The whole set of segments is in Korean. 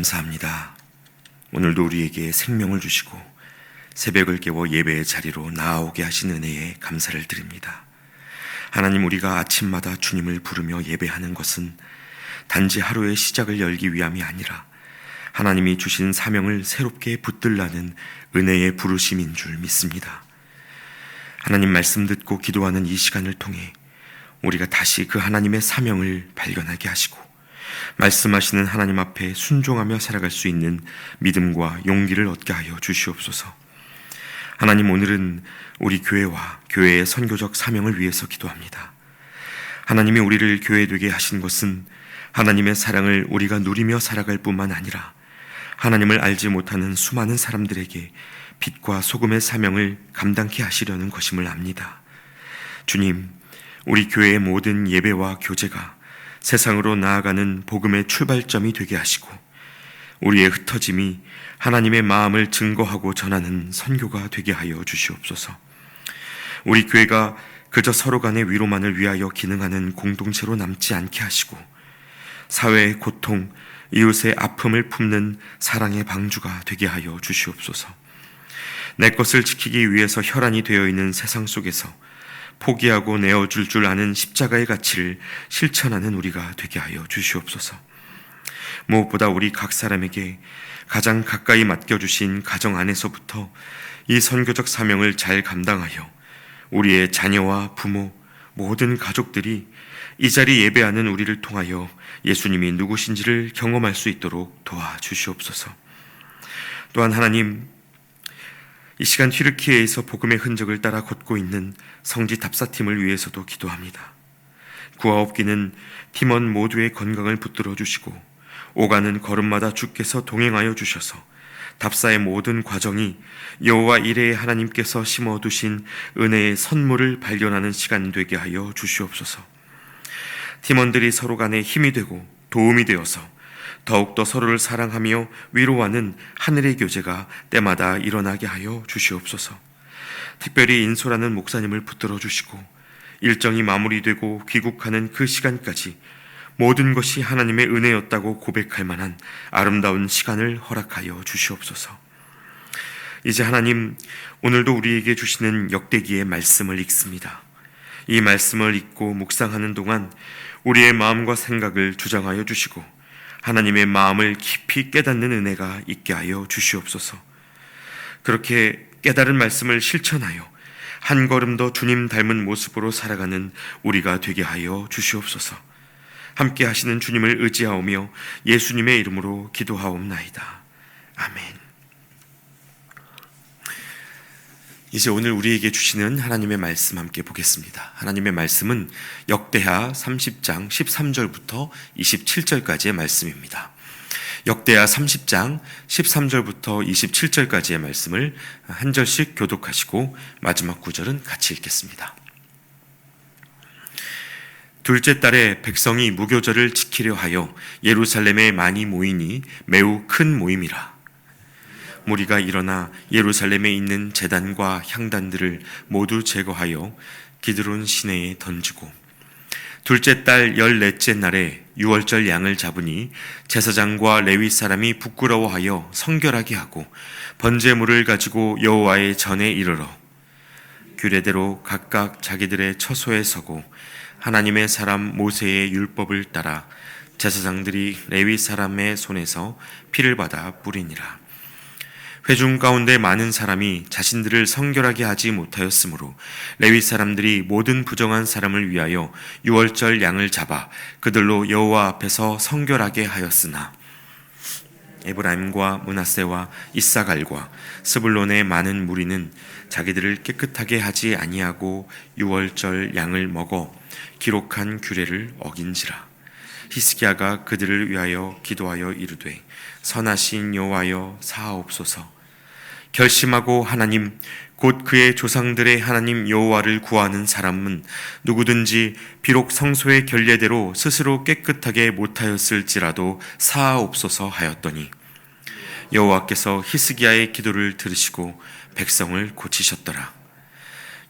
감사합니다. 오늘도 우리에게 생명을 주시고 새벽을 깨워 예배의 자리로 나아오게 하신 은혜에 감사를 드립니다. 하나님, 우리가 아침마다 주님을 부르며 예배하는 것은 단지 하루의 시작을 열기 위함이 아니라 하나님이 주신 사명을 새롭게 붙들라는 은혜의 부르심인 줄 믿습니다. 하나님 말씀 듣고 기도하는 이 시간을 통해 우리가 다시 그 하나님의 사명을 발견하게 하시고 말씀하시는 하나님 앞에 순종하며 살아갈 수 있는 믿음과 용기를 얻게 하여 주시옵소서. 하나님, 오늘은 우리 교회와 교회의 선교적 사명을 위해서 기도합니다. 하나님이 우리를 교회되게 하신 것은 하나님의 사랑을 우리가 누리며 살아갈 뿐만 아니라 하나님을 알지 못하는 수많은 사람들에게 빛과 소금의 사명을 감당케 하시려는 것임을 압니다. 주님, 우리 교회의 모든 예배와 교제가 세상으로 나아가는 복음의 출발점이 되게 하시고 우리의 흩어짐이 하나님의 마음을 증거하고 전하는 선교가 되게 하여 주시옵소서. 우리 교회가 그저 서로 간의 위로만을 위하여 기능하는 공동체로 남지 않게 하시고 사회의 고통, 이웃의 아픔을 품는 사랑의 방주가 되게 하여 주시옵소서. 내 것을 지키기 위해서 혈안이 되어 있는 세상 속에서 포기하고 내어줄 줄 아는 십자가의 가치를 실천하는 우리가 되게 하여 주시옵소서. 무엇보다 우리 각 사람에게 가장 가까이 맡겨주신 가정 안에서부터 이 선교적 사명을 잘 감당하여 우리의 자녀와 부모, 모든 가족들이 이 자리 예배하는 우리를 통하여 예수님이 누구신지를 경험할 수 있도록 도와주시옵소서. 또한 하나님, 이 시간 튀르키예에서 복음의 흔적을 따라 걷고 있는 성지 답사팀을 위해서도 기도합니다. 구하옵기는 팀원 모두의 건강을 붙들어 주시고 오가는 걸음마다 주께서 동행하여 주셔서 답사의 모든 과정이 여호와 이레의 하나님께서 심어두신 은혜의 선물을 발견하는 시간 되게 하여 주시옵소서. 팀원들이 서로 간에 힘이 되고 도움이 되어서 더욱더 서로를 사랑하며 위로하는 하늘의 교제가 때마다 일어나게 하여 주시옵소서. 특별히 인솔하는 목사님을 붙들어 주시고 일정이 마무리되고 귀국하는 그 시간까지 모든 것이 하나님의 은혜였다고 고백할 만한 아름다운 시간을 허락하여 주시옵소서. 이제 하나님, 오늘도 우리에게 주시는 역대기의 말씀을 읽습니다. 이 말씀을 읽고 묵상하는 동안 우리의 마음과 생각을 주장하여 주시고 하나님의 마음을 깊이 깨닫는 은혜가 있게 하여 주시옵소서. 그렇게 깨달은 말씀을 실천하여 한 걸음 더 주님 닮은 모습으로 살아가는 우리가 되게 하여 주시옵소서. 함께 하시는 주님을 의지하오며 예수님의 이름으로 기도하옵나이다. 아멘. 이제 오늘 우리에게 주시는 하나님의 말씀 함께 보겠습니다. 하나님의 말씀은 역대하 30장 13절부터 27절까지의 말씀입니다. 역대하 30장 13절부터 27절까지의 말씀을 한 절씩 교독하시고 마지막 구절은 같이 읽겠습니다. 둘째 달에 백성이 무교절을 지키려 하여 예루살렘에 많이 모이니 매우 큰 모임이라. 무리가 일어나 예루살렘에 있는 제단과 향단들을 모두 제거하여 기드론 시내에 던지고 둘째 달 14째 날에 유월절 양을 잡으니 제사장과 레위 사람이 부끄러워하여 성결하게 하고 번제물을 가지고 여호와의 전에 이르러 규례대로 각각 자기들의 처소에 서고 하나님의 사람 모세의 율법을 따라 제사장들이 레위 사람의 손에서 피를 받아 뿌리니라. 회중 가운데 많은 사람이 자신들을 성결하게 하지 못하였으므로 레위 사람들이 모든 부정한 사람을 위하여 유월절 양을 잡아 그들로 여호와 앞에서 성결하게 하였으나 에브라임과 므낫세와 이사갈과 스불론의 많은 무리는 자기들을 깨끗하게 하지 아니하고 유월절 양을 먹어 기록한 규례를 어긴지라. 히스기야가 그들을 위하여 기도하여 이르되 선하신 여호와여 사하옵소서. 결심하고 하나님 곧 그의 조상들의 하나님 여호와를 구하는 사람은 누구든지 비록 성소의 결례대로 스스로 깨끗하게 못하였을지라도 사하옵소서 하였더니 여호와께서 히스기야의 기도를 들으시고 백성을 고치셨더라.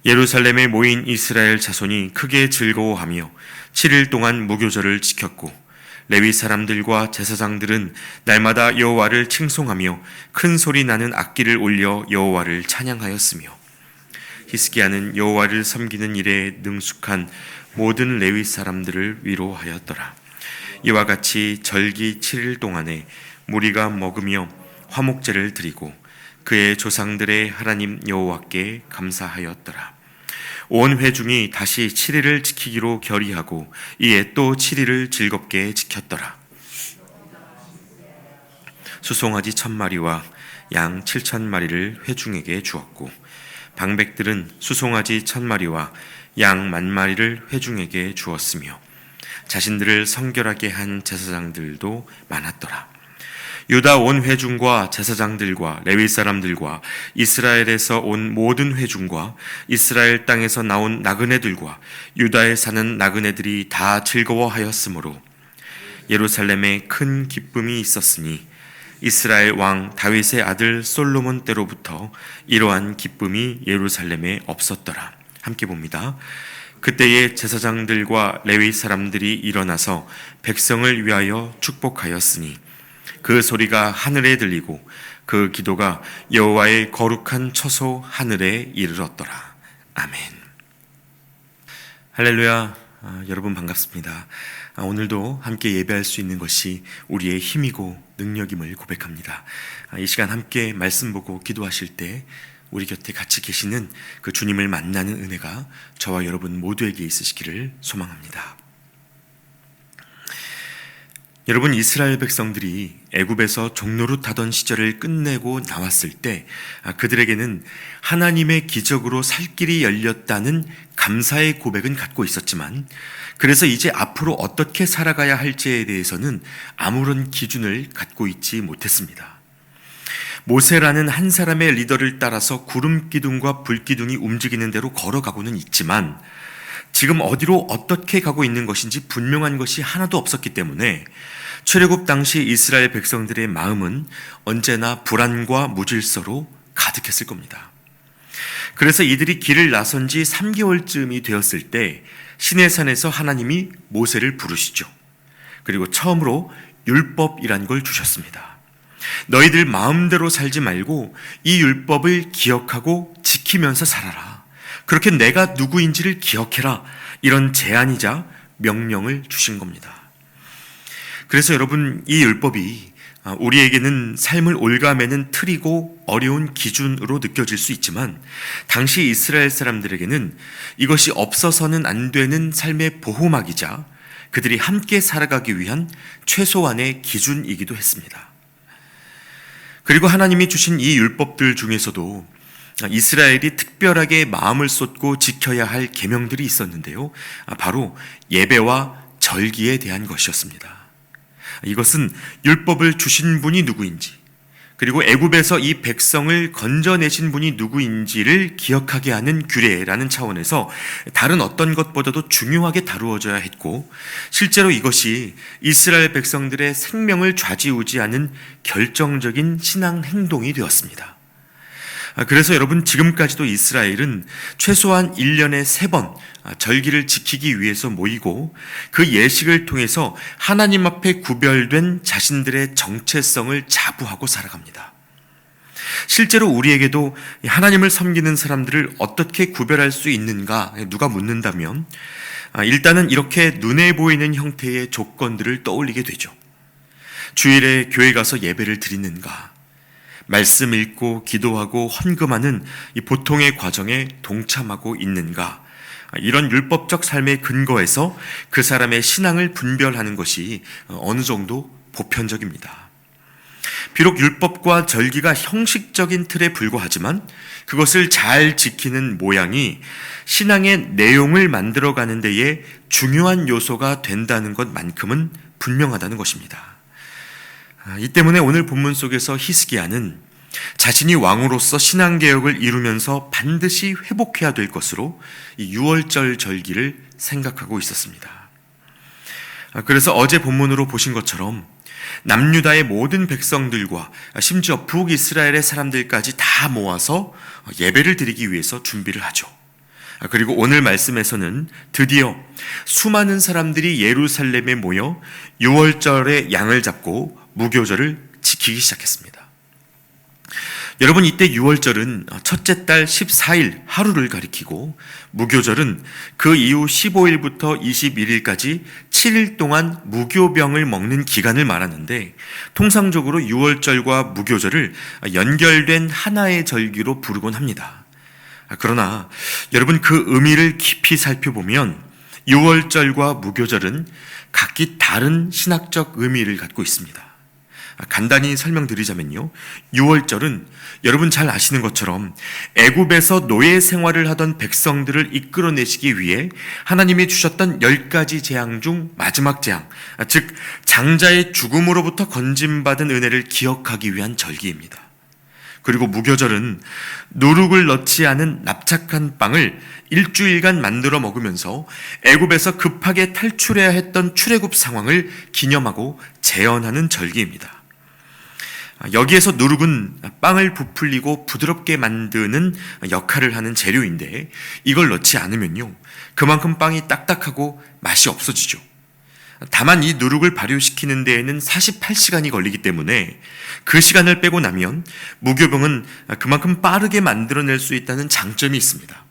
예루살렘에 모인 이스라엘 자손이 크게 즐거워하며 7일 동안 무교절을 지켰고 레위 사람들과 제사장들은 날마다 여호와를 칭송하며 큰 소리 나는 악기를 올려 여호와를 찬양하였으며 히스기야는 여호와를 섬기는 일에 능숙한 모든 레위 사람들을 위로하였더라. 이와 같이 절기 7일 동안에 무리가 먹으며 화목제를 드리고 그의 조상들의 하나님 여호와께 감사하였더라. 온 회중이 다시 7일을 지키기로 결의하고 이에 또 7일을 즐겁게 지켰더라. 수송아지 1000마리와 양 7000마리를 회중에게 주었고 방백들은 수송아지 1000마리와 양 10,000마리를 회중에게 주었으며 자신들을 성결하게 한 제사장들도 많았더라. 유다 온 회중과 제사장들과 레위 사람들과 이스라엘에서 온 모든 회중과 이스라엘 땅에서 나온 나그네들과 유다에 사는 나그네들이 다 즐거워하였으므로 예루살렘에 큰 기쁨이 있었으니 이스라엘 왕 다윗의 아들 솔로몬 때로부터 이러한 기쁨이 예루살렘에 없었더라. 함께 봅니다. 그때의 제사장들과 레위 사람들이 일어나서 백성을 위하여 축복하였으니 그 소리가 하늘에 들리고 그 기도가 여호와의 거룩한 처소 하늘에 이르렀더라. 아멘. 할렐루야. 여러분 반갑습니다. 오늘도 함께 예배할 수 있는 것이 우리의 힘이고 능력임을 고백합니다. 이 시간 함께 말씀 보고 기도하실 때 우리 곁에 같이 계시는 그 주님을 만나는 은혜가 저와 여러분 모두에게 있으시기를 소망합니다. 여러분, 이스라엘 백성들이 애굽에서 종노릇하던 시절을 끝내고 나왔을 때 그들에게는 하나님의 기적으로 살 길이 열렸다는 감사의 고백은 갖고 있었지만 그래서 이제 앞으로 어떻게 살아가야 할지에 대해서는 아무런 기준을 갖고 있지 못했습니다. 모세라는 한 사람의 리더를 따라서 구름 기둥과 불 기둥이 움직이는 대로 걸어가고는 있지만 지금 어디로 어떻게 가고 있는 것인지 분명한 것이 하나도 없었기 때문에 출애굽 당시 이스라엘 백성들의 마음은 언제나 불안과 무질서로 가득했을 겁니다. 그래서 이들이 길을 나선 지 3개월쯤이 되었을 때 시내산에서 하나님이 모세를 부르시죠. 그리고 처음으로 율법이란 걸 주셨습니다. 너희들 마음대로 살지 말고 이 율법을 기억하고 지키면서 살아라. 그렇게 내가 누구인지를 기억해라. 이런 제안이자 명령을 주신 겁니다. 그래서 여러분, 이 율법이 우리에게는 삶을 올가매는 틀이고 어려운 기준으로 느껴질 수 있지만 당시 이스라엘 사람들에게는 이것이 없어서는 안 되는 삶의 보호막이자 그들이 함께 살아가기 위한 최소한의 기준이기도 했습니다. 그리고 하나님이 주신 이 율법들 중에서도 이스라엘이 특별하게 마음을 쏟고 지켜야 할 계명들이 있었는데요. 바로 예배와 절기에 대한 것이었습니다. 이것은 율법을 주신 분이 누구인지, 그리고 애굽에서 이 백성을 건져내신 분이 누구인지를 기억하게 하는 규례라는 차원에서 다른 어떤 것보다도 중요하게 다루어져야 했고, 실제로 이것이 이스라엘 백성들의 생명을 좌지우지하는 결정적인 신앙 행동이 되었습니다. 그래서 여러분, 지금까지도 이스라엘은 최소한 1년에 3번 절기를 지키기 위해서 모이고 그 예식을 통해서 하나님 앞에 구별된 자신들의 정체성을 자부하고 살아갑니다. 실제로 우리에게도 하나님을 섬기는 사람들을 어떻게 구별할 수 있는가 누가 묻는다면 일단은 이렇게 눈에 보이는 형태의 조건들을 떠올리게 되죠. 주일에 교회 가서 예배를 드리는가, 말씀 읽고 기도하고 헌금하는 이 보통의 과정에 동참하고 있는가, 이런 율법적 삶의 근거에서 그 사람의 신앙을 분별하는 것이 어느 정도 보편적입니다. 비록 율법과 절기가 형식적인 틀에 불과하지만 그것을 잘 지키는 모양이 신앙의 내용을 만들어가는 데에 중요한 요소가 된다는 것만큼은 분명하다는 것입니다. 이 때문에 오늘 본문 속에서 히스기야는 자신이 왕으로서 신앙개혁을 이루면서 반드시 회복해야 될 것으로 이 유월절 절기를 생각하고 있었습니다. 그래서 어제 본문으로 보신 것처럼 남유다의 모든 백성들과 심지어 북이스라엘의 사람들까지 다 모아서 예배를 드리기 위해서 준비를 하죠. 그리고 오늘 말씀에서는 드디어 수많은 사람들이 예루살렘에 모여 유월절에 양을 잡고 무교절을 지키기 시작했습니다. 여러분, 이때 유월절은 첫째 달 14일 하루를 가리키고 무교절은 그 이후 15일부터 21일까지 7일 동안 무교병을 먹는 기간을 말하는데, 통상적으로 유월절과 무교절을 연결된 하나의 절기로 부르곤 합니다. 그러나 여러분, 그 의미를 깊이 살펴보면 유월절과 무교절은 각기 다른 신학적 의미를 갖고 있습니다. 간단히 설명드리자면요, 유월절은 여러분 잘 아시는 것처럼 애굽에서 노예 생활을 하던 백성들을 이끌어내시기 위해 하나님이 주셨던 10가지 재앙 중 마지막 재앙, 즉 장자의 죽음으로부터 건짐받은 은혜를 기억하기 위한 절기입니다. 그리고 무교절은 누룩을 넣지 않은 납작한 빵을 일주일간 만들어 먹으면서 애굽에서 급하게 탈출해야 했던 출애굽 상황을 기념하고 재현하는 절기입니다. 여기에서 누룩은 빵을 부풀리고 부드럽게 만드는 역할을 하는 재료인데, 이걸 넣지 않으면요, 그만큼 빵이 딱딱하고 맛이 없어지죠. 다만 이 누룩을 발효시키는 데에는 48시간이 걸리기 때문에 그 시간을 빼고 나면 무교병은 그만큼 빠르게 만들어낼 수 있다는 장점이 있습니다.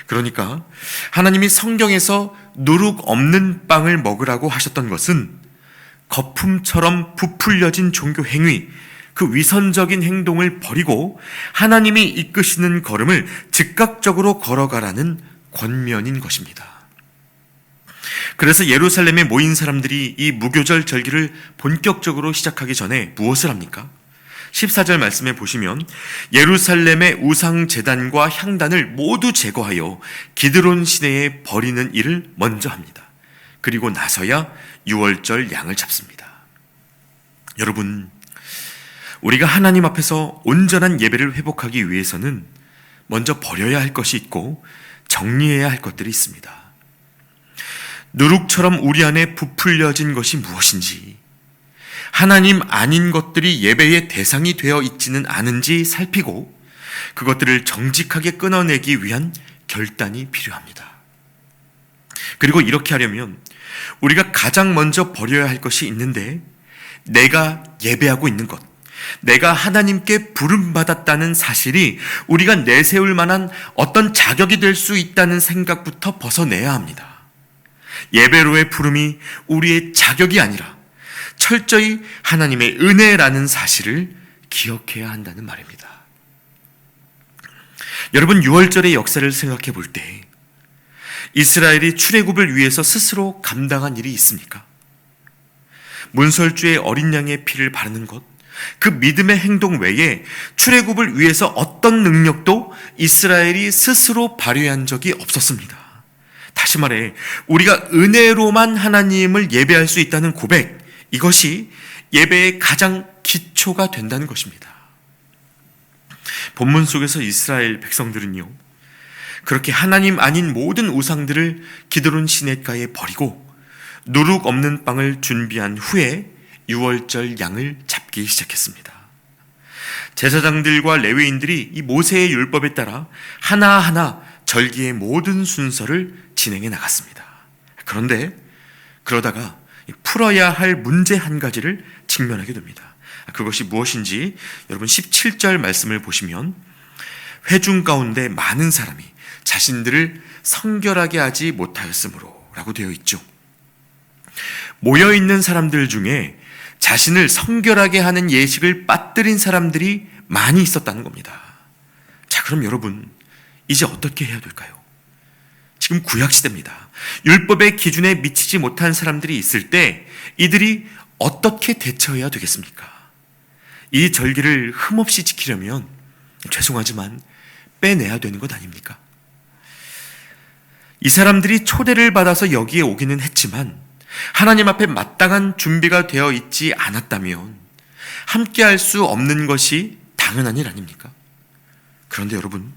그러니까 하나님이 성경에서 누룩 없는 빵을 먹으라고 하셨던 것은 거품처럼 부풀려진 종교 행위, 그 위선적인 행동을 버리고 하나님이 이끄시는 걸음을 즉각적으로 걸어가라는 권면인 것입니다. 그래서 예루살렘에 모인 사람들이 이 무교절 절기를 본격적으로 시작하기 전에 무엇을 합니까? 14절 말씀에 보시면 예루살렘의 우상 제단과 향단을 모두 제거하여 기드론 시내에 버리는 일을 먼저 합니다. 그리고 나서야 유월절 양을 잡습니다. 여러분, 우리가 하나님 앞에서 온전한 예배를 회복하기 위해서는 먼저 버려야 할 것이 있고 정리해야 할 것들이 있습니다. 누룩처럼 우리 안에 부풀려진 것이 무엇인지, 하나님 아닌 것들이 예배의 대상이 되어 있지는 않은지 살피고 그것들을 정직하게 끊어내기 위한 결단이 필요합니다. 그리고 이렇게 하려면 우리가 가장 먼저 버려야 할 것이 있는데, 내가 예배하고 있는 것, 내가 하나님께 부름받았다는 사실이 우리가 내세울 만한 어떤 자격이 될 수 있다는 생각부터 벗어내야 합니다. 예배로의 부름이 우리의 자격이 아니라 철저히 하나님의 은혜라는 사실을 기억해야 한다는 말입니다. 여러분, 유월절의 역사를 생각해 볼 때 이스라엘이 출애굽을 위해서 스스로 감당한 일이 있습니까? 문설주의 어린 양의 피를 바르는 것, 그 믿음의 행동 외에 출애굽을 위해서 어떤 능력도 이스라엘이 스스로 발휘한 적이 없었습니다. 다시 말해, 우리가 은혜로만 하나님을 예배할 수 있다는 고백, 이것이 예배의 가장 기초가 된다는 것입니다. 본문 속에서 이스라엘 백성들은요, 그렇게 하나님 아닌 모든 우상들을 기드론 시냇가에 버리고 누룩 없는 빵을 준비한 후에 유월절 양을 잡기 시작했습니다. 제사장들과 레위인들이 이 모세의 율법에 따라 하나하나 절기의 모든 순서를 진행해 나갔습니다. 그런데 그러다가 풀어야 할 문제 한 가지를 직면하게 됩니다. 그것이 무엇인지 여러분 17절 말씀을 보시면, 회중 가운데 많은 사람이 자신들을 성결하게 하지 못하였으므로 라고 되어 있죠. 모여있는 사람들 중에 자신을 성결하게 하는 예식을 빠뜨린 사람들이 많이 있었다는 겁니다. 자, 그럼 여러분, 이제 어떻게 해야 될까요? 지금 구약시대입니다. 율법의 기준에 미치지 못한 사람들이 있을 때 이들이 어떻게 대처해야 되겠습니까? 이 절기를 흠없이 지키려면 죄송하지만 빼내야 되는 것 아닙니까? 이 사람들이 초대를 받아서 여기에 오기는 했지만 하나님 앞에 마땅한 준비가 되어 있지 않았다면 함께할 수 없는 것이 당연한 일 아닙니까? 그런데 여러분,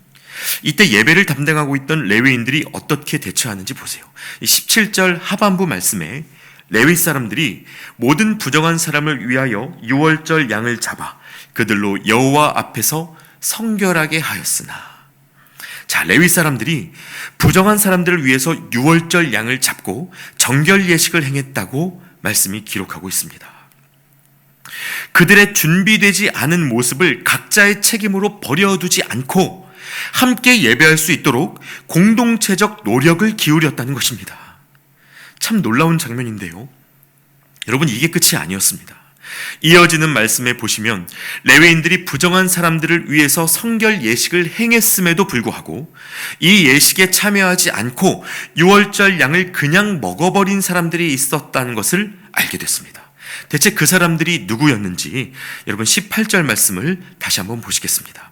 이때 예배를 담당하고 있던 레위인들이 어떻게 대처하는지 보세요. 17절 하반부 말씀에 레위 사람들이 모든 부정한 사람을 위하여 유월절 양을 잡아 그들로 여호와 앞에서 성결하게 하였으나, 자, 레위 사람들이 부정한 사람들을 위해서 유월절 양을 잡고 정결 예식을 행했다고 말씀이 기록하고 있습니다. 그들의 준비되지 않은 모습을 각자의 책임으로 버려두지 않고 함께 예배할 수 있도록 공동체적 노력을 기울였다는 것입니다. 참 놀라운 장면인데요. 여러분, 이게 끝이 아니었습니다. 이어지는 말씀에 보시면 레위인들이 부정한 사람들을 위해서 성결 예식을 행했음에도 불구하고 이 예식에 참여하지 않고 유월절 양을 그냥 먹어버린 사람들이 있었다는 것을 알게 됐습니다. 대체 그 사람들이 누구였는지 여러분 18절 말씀을 다시 한번 보시겠습니다.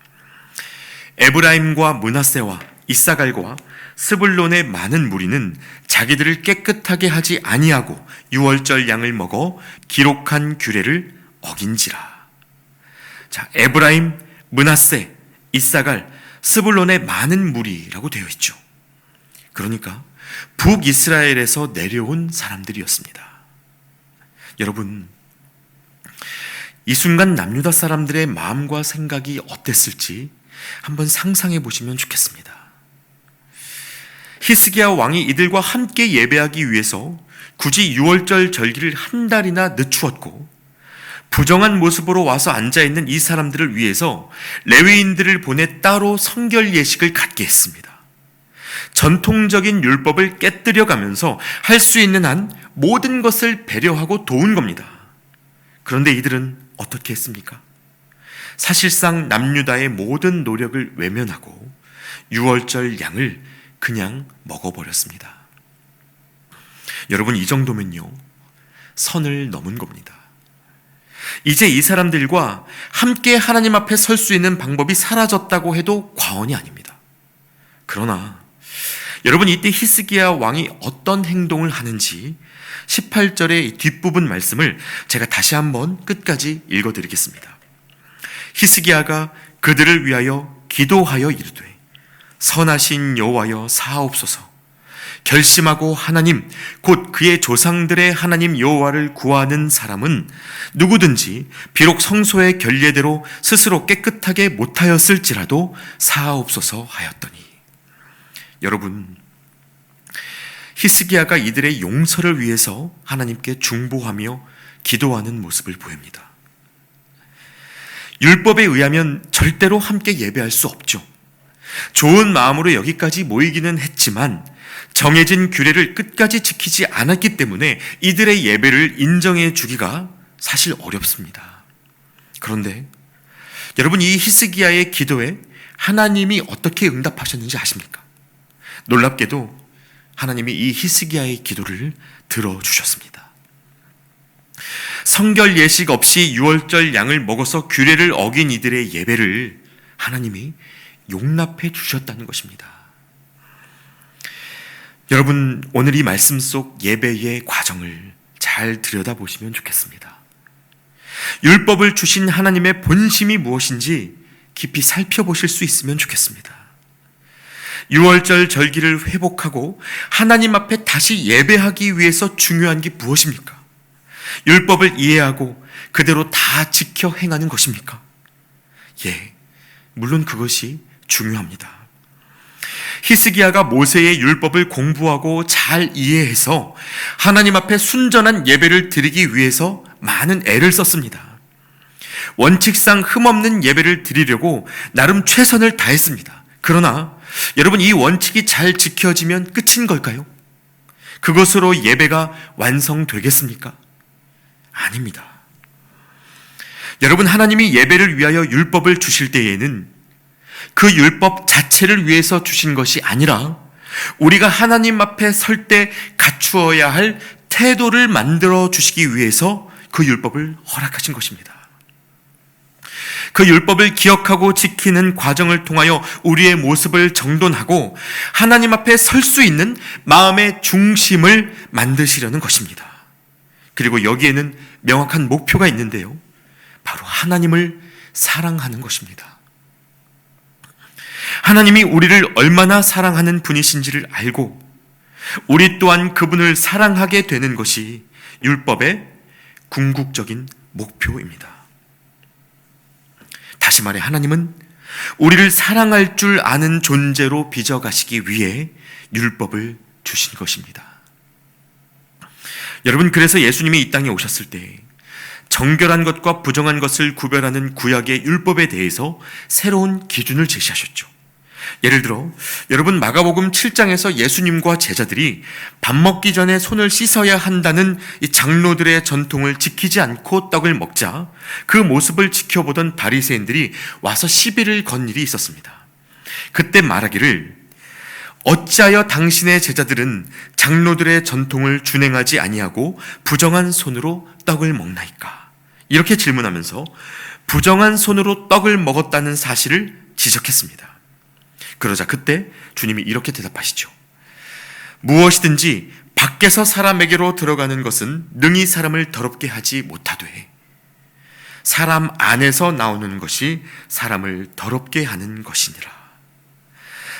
에브라임과 므낫세와 이사갈과 스불론의 많은 무리는 자기들을 깨끗하게 하지 아니하고 유월절 양을 먹어 기록한 규례를 어긴지라. 자, 에브라임, 므낫세, 이사갈, 스불론의 많은 무리라고 되어 있죠. 그러니까 북이스라엘에서 내려온 사람들이었습니다. 여러분, 이 순간 남유다 사람들의 마음과 생각이 어땠을지 한번 상상해 보시면 좋겠습니다. 히스기야 왕이 이들과 함께 예배하기 위해서 굳이 유월절 절기를 한 달이나 늦추었고 부정한 모습으로 와서 앉아있는 이 사람들을 위해서 레위인들을 보내 따로 성결 예식을 갖게 했습니다. 전통적인 율법을 깨뜨려가면서 할 수 있는 한 모든 것을 배려하고 도운 겁니다. 그런데 이들은 어떻게 했습니까? 사실상 남유다의 모든 노력을 외면하고 유월절 양을 그냥 먹어버렸습니다. 여러분, 이 정도면요, 선을 넘은 겁니다. 이제 이 사람들과 함께 하나님 앞에 설 수 있는 방법이 사라졌다고 해도 과언이 아닙니다. 그러나 여러분, 이때 히스기야 왕이 어떤 행동을 하는지 18절의 뒷부분 말씀을 제가 다시 한번 끝까지 읽어드리겠습니다. 히스기야가 그들을 위하여 기도하여 이르되 선하신 여호와여 사하옵소서. 결심하고 하나님 곧 그의 조상들의 하나님 여호와를 구하는 사람은 누구든지 비록 성소의 결례대로 스스로 깨끗하게 못하였을지라도 사하옵소서 하였더니, 여러분, 히스기야가 이들의 용서를 위해서 하나님께 중보하며 기도하는 모습을 보입니다. 율법에 의하면 절대로 함께 예배할 수 없죠. 좋은 마음으로 여기까지 모이기는 했지만 정해진 규례를 끝까지 지키지 않았기 때문에 이들의 예배를 인정해 주기가 사실 어렵습니다. 그런데 여러분, 이 히스기야의 기도에 하나님이 어떻게 응답하셨는지 아십니까? 놀랍게도 하나님이 이 히스기야의 기도를 들어주셨습니다. 성결 예식 없이 유월절 양을 먹어서 규례를 어긴 이들의 예배를 하나님이 용납해 주셨다는 것입니다. 여러분, 오늘 이 말씀 속 예배의 과정을 잘 들여다보시면 좋겠습니다. 율법을 주신 하나님의 본심이 무엇인지 깊이 살펴보실 수 있으면 좋겠습니다. 유월절 절기를 회복하고 하나님 앞에 다시 예배하기 위해서 중요한 게 무엇입니까? 율법을 이해하고 그대로 다 지켜 행하는 것입니까? 예, 물론 그것이 중요합니다. 히스기야가 모세의 율법을 공부하고 잘 이해해서 하나님 앞에 순전한 예배를 드리기 위해서 많은 애를 썼습니다. 원칙상 흠없는 예배를 드리려고 나름 최선을 다했습니다. 그러나 여러분, 이 원칙이 잘 지켜지면 끝인 걸까요? 그것으로 예배가 완성되겠습니까? 아닙니다. 여러분, 하나님이 예배를 위하여 율법을 주실 때에는 그 율법 자체를 위해서 주신 것이 아니라 우리가 하나님 앞에 설 때 갖추어야 할 태도를 만들어 주시기 위해서 그 율법을 허락하신 것입니다. 그 율법을 기억하고 지키는 과정을 통하여 우리의 모습을 정돈하고 하나님 앞에 설 수 있는 마음의 중심을 만드시려는 것입니다. 그리고 여기에는 명확한 목표가 있는데요, 바로 하나님을 사랑하는 것입니다. 하나님이 우리를 얼마나 사랑하는 분이신지를 알고 우리 또한 그분을 사랑하게 되는 것이 율법의 궁극적인 목표입니다. 다시 말해, 하나님은 우리를 사랑할 줄 아는 존재로 빚어가시기 위해 율법을 주신 것입니다. 여러분, 그래서 예수님이 이 땅에 오셨을 때 정결한 것과 부정한 것을 구별하는 구약의 율법에 대해서 새로운 기준을 제시하셨죠. 예를 들어 여러분, 마가복음 7장에서 예수님과 제자들이 밥 먹기 전에 손을 씻어야 한다는 이 장로들의 전통을 지키지 않고 떡을 먹자 그 모습을 지켜보던 바리새인들이 와서 시비를 건 일이 있었습니다. 그때 말하기를, 어찌하여 당신의 제자들은 장로들의 전통을 준행하지 아니하고 부정한 손으로 떡을 먹나이까? 이렇게 질문하면서 부정한 손으로 떡을 먹었다는 사실을 지적했습니다. 그러자 그때 주님이 이렇게 대답하시죠. 무엇이든지 밖에서 사람에게로 들어가는 것은 능히 사람을 더럽게 하지 못하되 사람 안에서 나오는 것이 사람을 더럽게 하는 것이니라.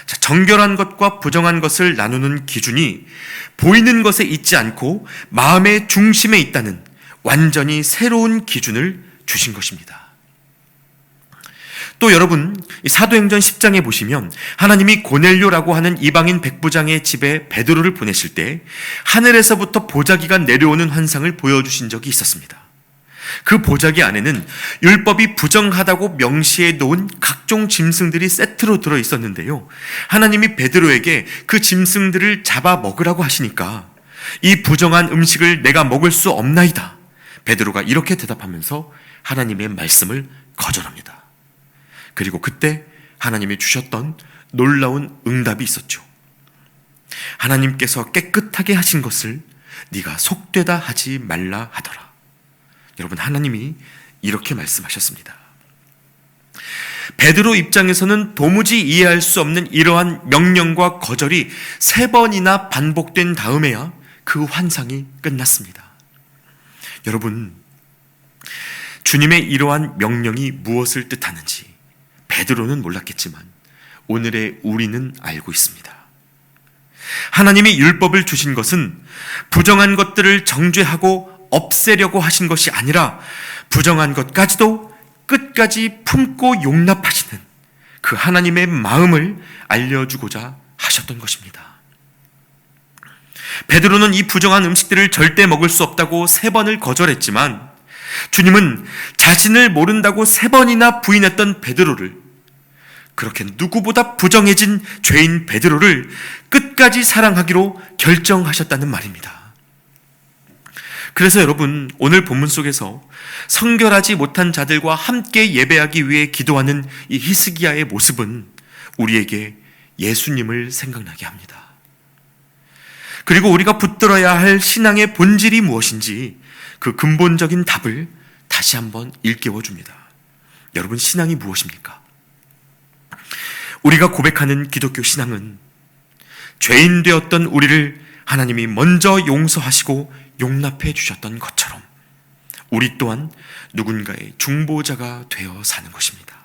자, 정결한 것과 부정한 것을 나누는 기준이 보이는 것에 있지 않고 마음의 중심에 있다는 완전히 새로운 기준을 주신 것입니다. 또 여러분, 사도행전 10장에 보시면 하나님이 고넬료라고 하는 이방인 백부장의 집에 베드로를 보내실 때 하늘에서부터 보자기가 내려오는 환상을 보여주신 적이 있었습니다. 그 보자기 안에는 율법이 부정하다고 명시해 놓은 각종 짐승들이 세트로 들어 있었는데요, 하나님이 베드로에게 그 짐승들을 잡아 먹으라고 하시니까 이 부정한 음식을 내가 먹을 수 없나이다. 베드로가 이렇게 대답하면서 하나님의 말씀을 거절합니다. 그리고 그때 하나님이 주셨던 놀라운 응답이 있었죠. 하나님께서 깨끗하게 하신 것을 네가 속되다 하지 말라 하더라. 여러분, 하나님이 이렇게 말씀하셨습니다. 베드로 입장에서는 도무지 이해할 수 없는 이러한 명령과 거절이 3번이나 반복된 다음에야 그 환상이 끝났습니다. 여러분, 주님의 이러한 명령이 무엇을 뜻하는지 베드로는 몰랐겠지만 오늘의 우리는 알고 있습니다. 하나님이 율법을 주신 것은 부정한 것들을 정죄하고 없애려고 하신 것이 아니라 부정한 것까지도 끝까지 품고 용납하시는 그 하나님의 마음을 알려주고자 하셨던 것입니다. 베드로는 이 부정한 음식들을 절대 먹을 수 없다고 3번을 거절했지만 주님은 자신을 모른다고 3번이나 부인했던 베드로를, 그렇게 누구보다 부정해진 죄인 베드로를 끝까지 사랑하기로 결정하셨다는 말입니다. 그래서 여러분, 오늘 본문 속에서 성결하지 못한 자들과 함께 예배하기 위해 기도하는 이 히스기야의 모습은 우리에게 예수님을 생각나게 합니다. 그리고 우리가 붙들어야 할 신앙의 본질이 무엇인지 그 근본적인 답을 다시 한번 일깨워 줍니다. 여러분, 신앙이 무엇입니까? 우리가 고백하는 기독교 신앙은 죄인 되었던 우리를 하나님이 먼저 용서하시고 용납해 주셨던 것처럼 우리 또한 누군가의 중보자가 되어 사는 것입니다.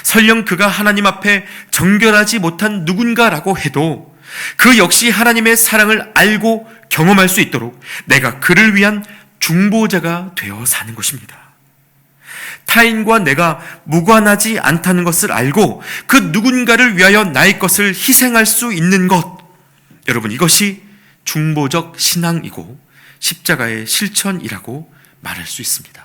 설령 그가 하나님 앞에 정결하지 못한 누군가라고 해도 그 역시 하나님의 사랑을 알고 경험할 수 있도록 내가 그를 위한 중보자가 되어 사는 것입니다. 타인과 내가 무관하지 않다는 것을 알고 그 누군가를 위하여 나의 것을 희생할 수 있는 것, 여러분, 이것이 중보적 신앙이고 십자가의 실천이라고 말할 수 있습니다.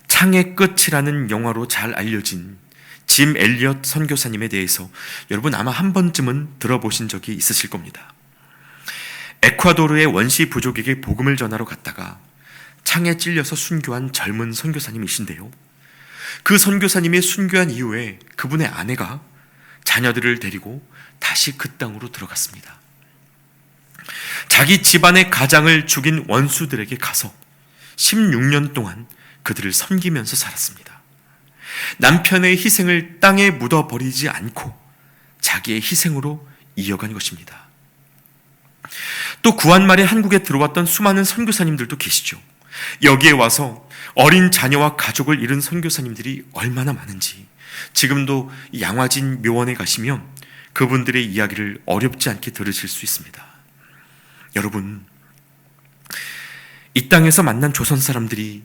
창의 끝이라는 영화로 잘 알려진 짐 엘리엇 선교사님에 대해서 여러분 아마 한 번쯤은 들어보신 적이 있으실 겁니다. 에콰도르의 원시 부족에게 복음을 전하러 갔다가 창에 찔려서 순교한 젊은 선교사님이신데요, 그 선교사님이 순교한 이후에 그분의 아내가 자녀들을 데리고 다시 그 땅으로 들어갔습니다. 자기 집안의 가장을 죽인 원수들에게 가서 16년 동안 그들을 섬기면서 살았습니다. 남편의 희생을 땅에 묻어버리지 않고 자기의 희생으로 이어간 것입니다. 또 구한 말에 한국에 들어왔던 수많은 선교사님들도 계시죠. 여기에 와서 어린 자녀와 가족을 잃은 선교사님들이 얼마나 많은지 지금도 양화진 묘원에 가시면 그분들의 이야기를 어렵지 않게 들으실 수 있습니다. 여러분, 이 땅에서 만난 조선 사람들이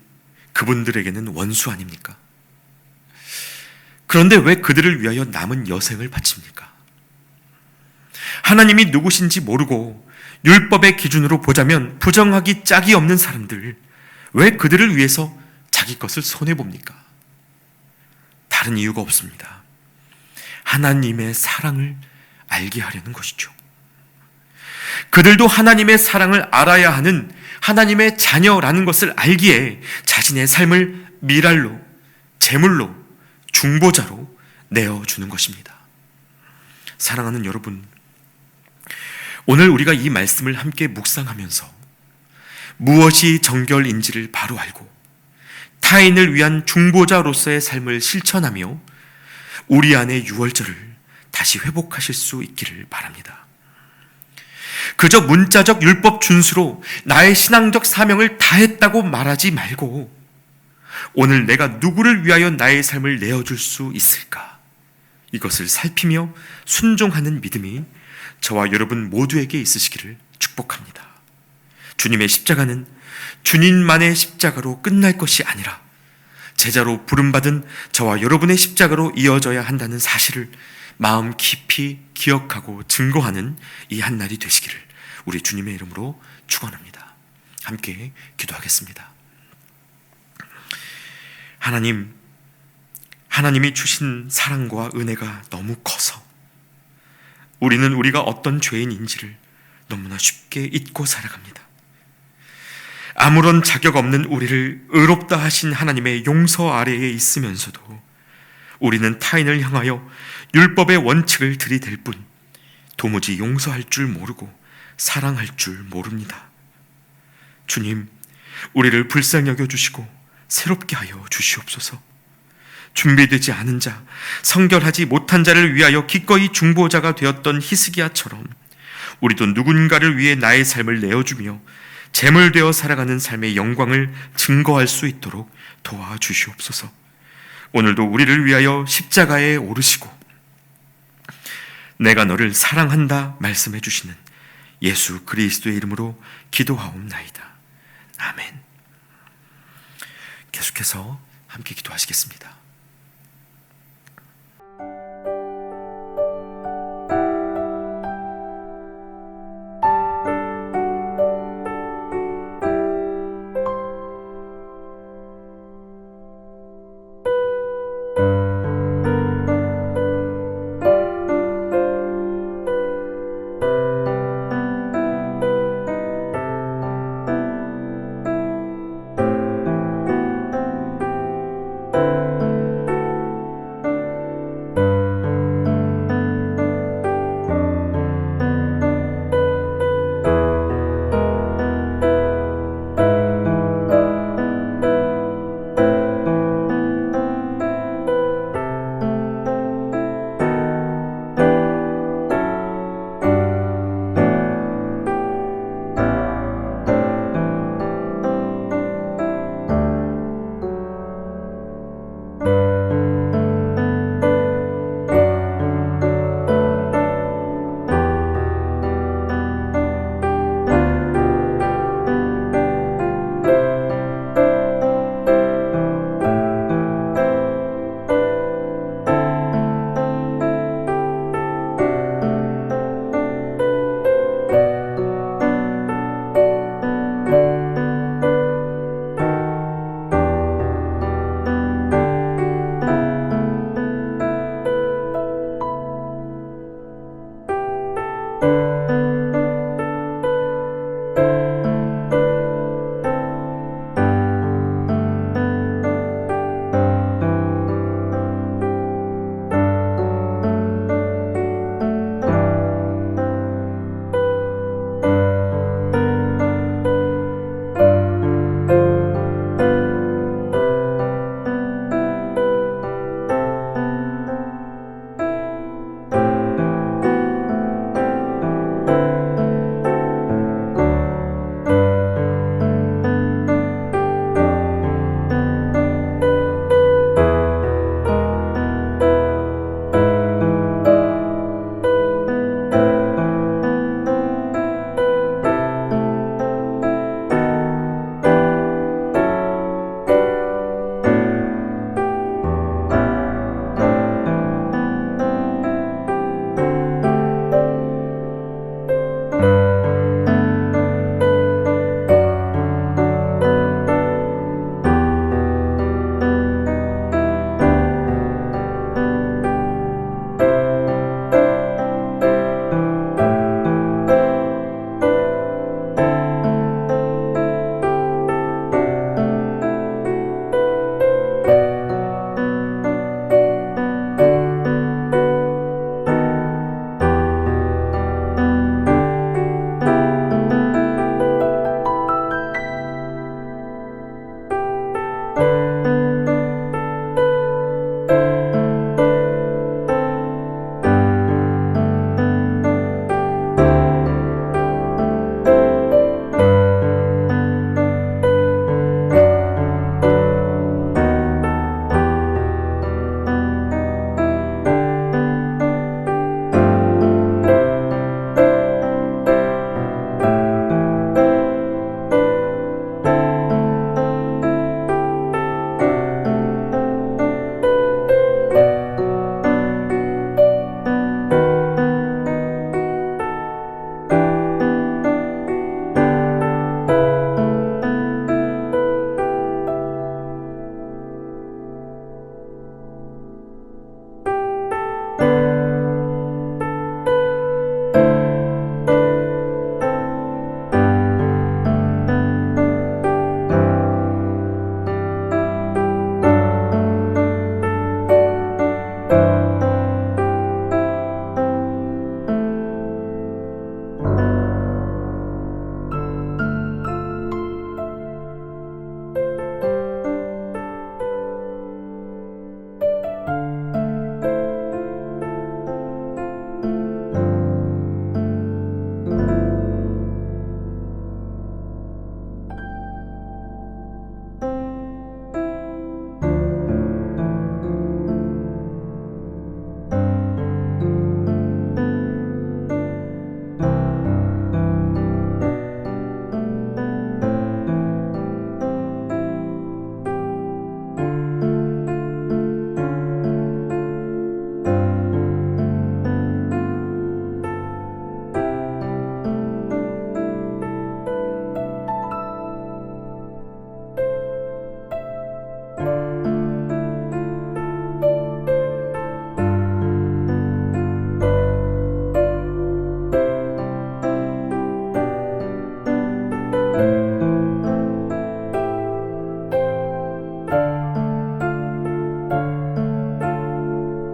그분들에게는 원수 아닙니까? 그런데 왜 그들을 위하여 남은 여생을 바칩니까? 하나님이 누구신지 모르고 율법의 기준으로 보자면 부정하기 짝이 없는 사람들, 왜 그들을 위해서 자기 것을 손해봅니까? 다른 이유가 없습니다. 하나님의 사랑을 알게 하려는 것이죠. 그들도 하나님의 사랑을 알아야 하는 하나님의 자녀라는 것을 알기에 자신의 삶을 미랄로, 제물로, 중보자로 내어주는 것입니다. 사랑하는 여러분, 오늘 우리가 이 말씀을 함께 묵상하면서 무엇이 정결인지를 바로 알고 타인을 위한 중보자로서의 삶을 실천하며 우리 안의 유월절을 다시 회복하실 수 있기를 바랍니다. 그저 문자적 율법 준수로 나의 신앙적 사명을 다했다고 말하지 말고 오늘 내가 누구를 위하여 나의 삶을 내어줄 수 있을까? 이것을 살피며 순종하는 믿음이 저와 여러분 모두에게 있으시기를 축복합니다. 주님의 십자가는 주님만의 십자가로 끝날 것이 아니라 제자로 부름받은 저와 여러분의 십자가로 이어져야 한다는 사실을 마음 깊이 기억하고 증거하는 이 한날이 되시기를 우리 주님의 이름으로 축원합니다. 함께 기도하겠습니다. 하나님이 주신 사랑과 은혜가 너무 커서 우리는 우리가 어떤 죄인인지를 너무나 쉽게 잊고 살아갑니다. 아무런 자격 없는 우리를 의롭다 하신 하나님의 용서 아래에 있으면서도 우리는 타인을 향하여 율법의 원칙을 들이댈 뿐 도무지 용서할 줄 모르고 사랑할 줄 모릅니다. 주님, 우리를 불쌍히 여겨주시고 새롭게 하여 주시옵소서. 준비되지 않은 자, 성결하지 못한 자를 위하여 기꺼이 중보자가 되었던 히스기야처럼 우리도 누군가를 위해 나의 삶을 내어주며 제물되어 살아가는 삶의 영광을 증거할 수 있도록 도와주시옵소서. 오늘도 우리를 위하여 십자가에 오르시고 내가 너를 사랑한다 말씀해 주시는 예수 그리스도의 이름으로 기도하옵나이다. 아멘. 계속해서 함께 기도하시겠습니다.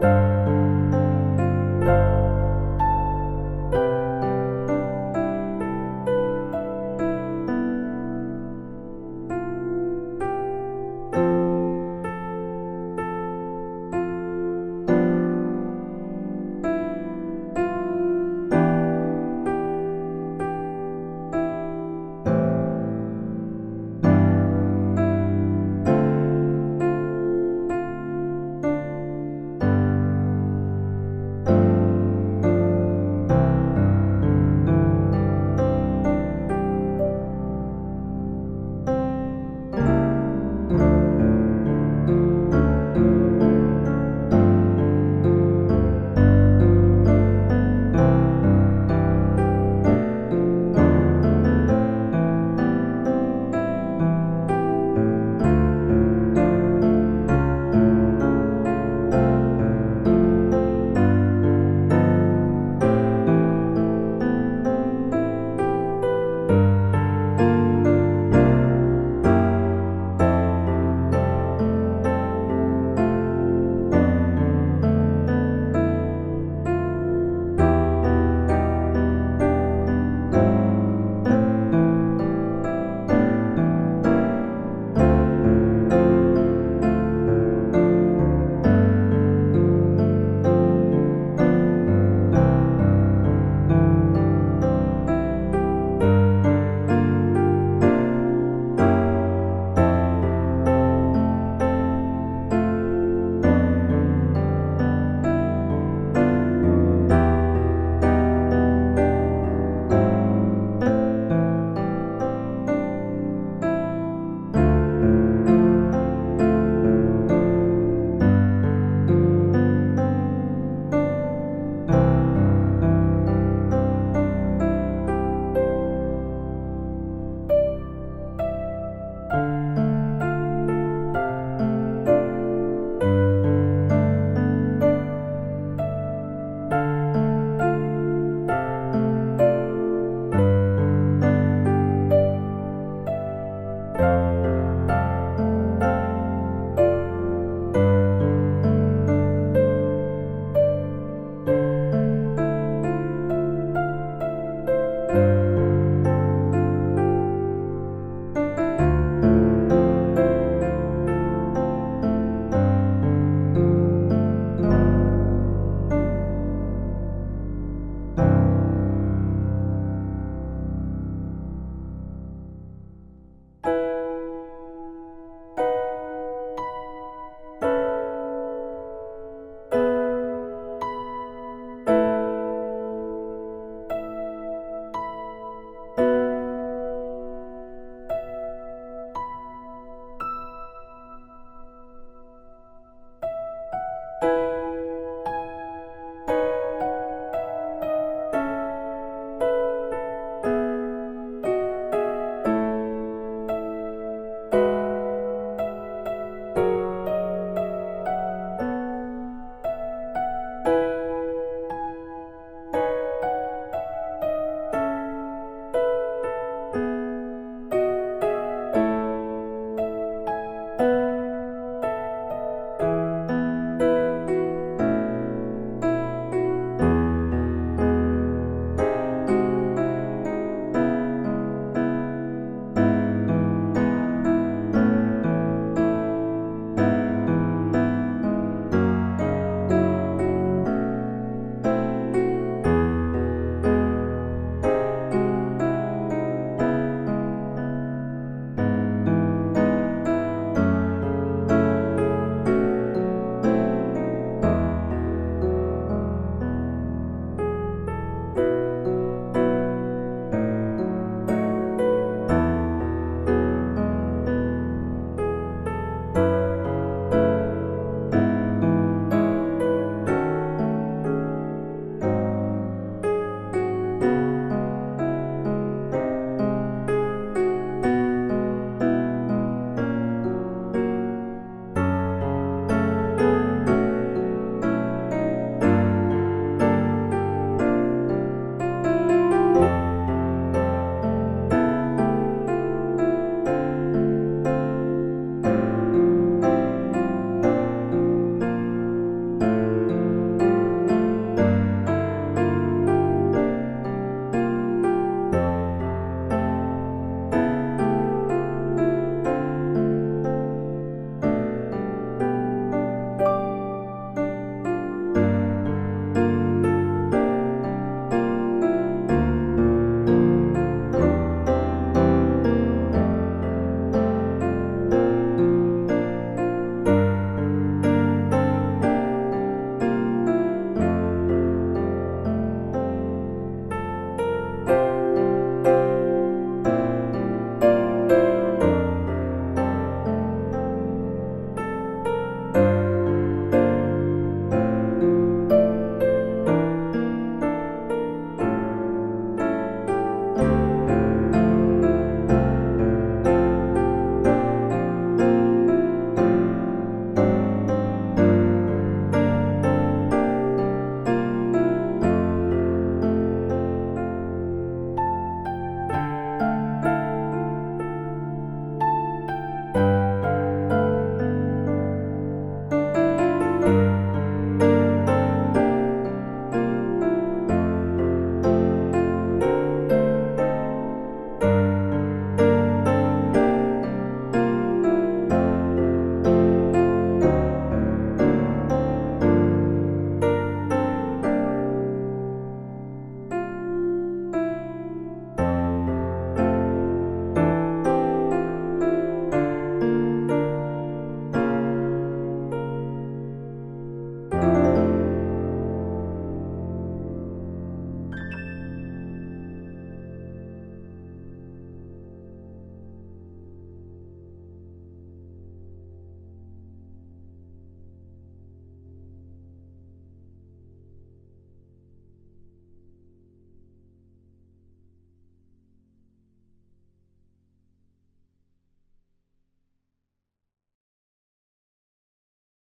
주